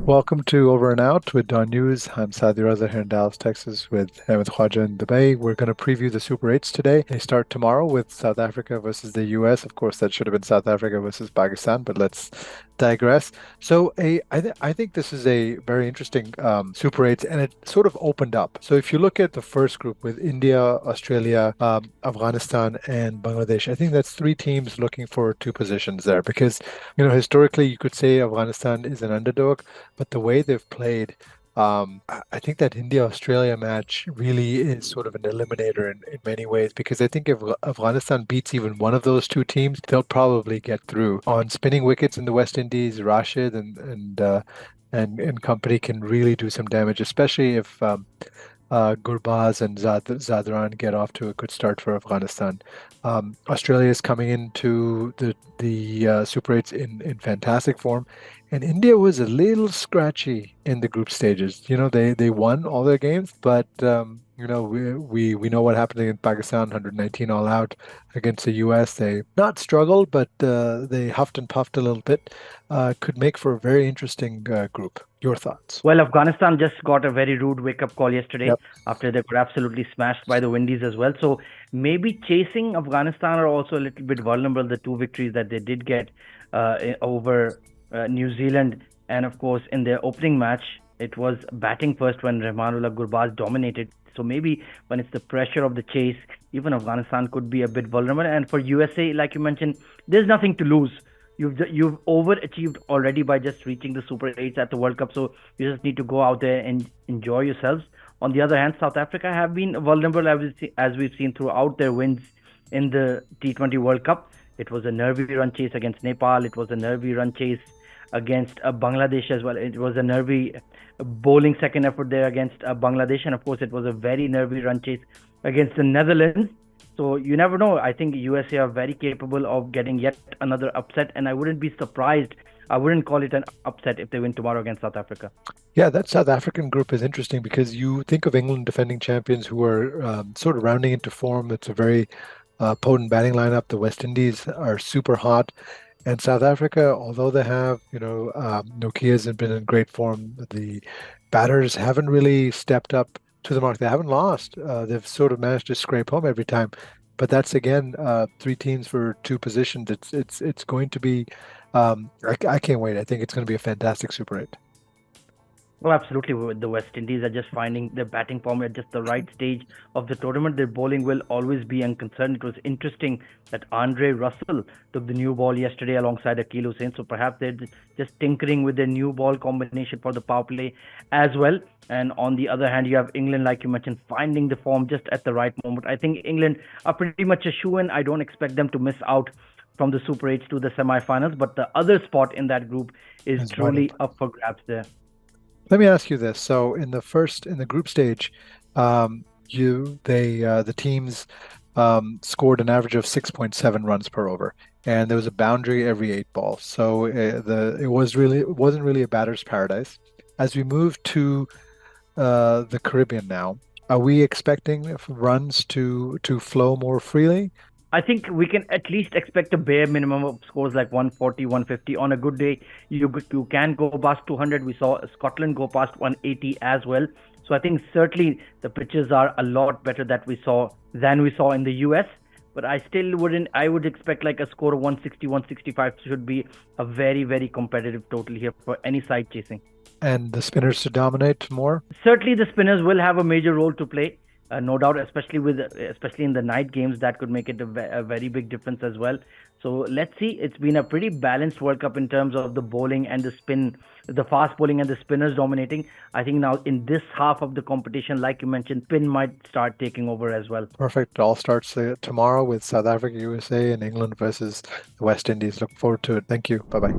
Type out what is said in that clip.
Welcome to Over and Out with DawnNews. I'm Sadi here in Dallas, Texas with Khawaja in Dubai. We're going to preview the Super 8s today. They start tomorrow with South Africa versus the US. Of course, that should have been South Africa versus Pakistan, but let's digress. I think this is a very interesting Super 8s, and it sort of opened up. So if you look at the first group with India, Australia, Afghanistan, and Bangladesh, I think that's three teams looking for two positions there because, historically you could say Afghanistan is an underdog, but the way they've played, I think that India-Australia match really is sort of an eliminator in many ways because I think if Afghanistan beats even one of those two teams, they'll probably get through. On spinning wickets in the West Indies, Rashid and company can really do some damage, especially if Gurbaz and Zadran get off to a good start for Afghanistan. Australia is coming into the Super 8s in fantastic form, and India was a little scratchy in the group stages. They won all their games, but we know what happened in Pakistan, 119 all out against the US. They not struggled, but they huffed and puffed a little bit. Could make for a very interesting group. Your thoughts? Well, Afghanistan just got a very rude wake-up call yesterday Yep. after they got absolutely smashed by the Windies as well. So maybe chasing Afghanistan are also a little bit vulnerable. The two victories that they did get over New Zealand, and of course in their opening match, it was batting first when Rahmanullah Gurbaz dominated. So maybe when it's the pressure of the chase, even Afghanistan could be a bit vulnerable. And for USA, like you mentioned, there's nothing to lose. You've overachieved already by just reaching the Super 8s at the World Cup, so you just need to go out there and enjoy yourselves. On the other hand, South Africa have been vulnerable as we've seen throughout their wins in the T20 World Cup. It was a nervy run chase against Nepal. It was a nervy run chase against Bangladesh as well. It was a nervy bowling second effort there against Bangladesh, and of course, it was a very nervy run chase against the Netherlands. So you never know. I think USA are very capable of getting yet another upset, and I wouldn't be surprised. I wouldn't call it an upset if they win tomorrow against South Africa. Yeah, that South African group is interesting because you think of England defending champions who are sort of rounding into form. It's a very potent batting lineup. The West Indies are super hot. And South Africa, although they have, Nokia's been in great form, the batters haven't really stepped up to the mark. They haven't lost. They've sort of managed to scrape home every time. But that's again three teams for two positions. It's going to be. I can't wait. I think it's going to be a fantastic Super 8. Well, absolutely. With the West Indies are just finding their batting form at just the right stage of the tournament. Their bowling will always be unconcerned. It was interesting that Andre Russell took the new ball yesterday alongside Akil Hussain. So perhaps they're just tinkering with their new ball combination for the power play as well. And on the other hand, you have England, like you mentioned, finding the form just at the right moment. I think England are pretty much a shoo-in. I don't expect them to miss out from the Super 8s to the semi-finals. But the other spot in that group is That's truly right. up for grabs there. Let me ask you this. So in the group stage, the teams scored an average of 6.7 runs per over, and there was a boundary every eight balls. So it wasn't really a batter's paradise. As we move to the Caribbean now, are we expecting runs to flow more freely? I think we can at least expect a bare minimum of scores like 140, 150. On a good day, you can go past 200. We saw Scotland go past 180 as well. So I think certainly the pitches are a lot better than we saw in the US. But I still wouldn't. I would expect like a score of 160, 165 should be a very, very competitive total here for any side chasing. And the spinners to dominate more? Certainly, the spinners will have a major role to play, no doubt, especially in the night games. That could make it a very big difference as well. So let's see. It's been a pretty balanced World Cup in terms of the bowling and the spin, the fast bowling and the spinners dominating. I think now in this half of the competition, like you mentioned, spin might start taking over as well. Perfect. It all starts tomorrow with South Africa, USA, and England versus the West Indies. Look forward to it. Thank you. Bye bye.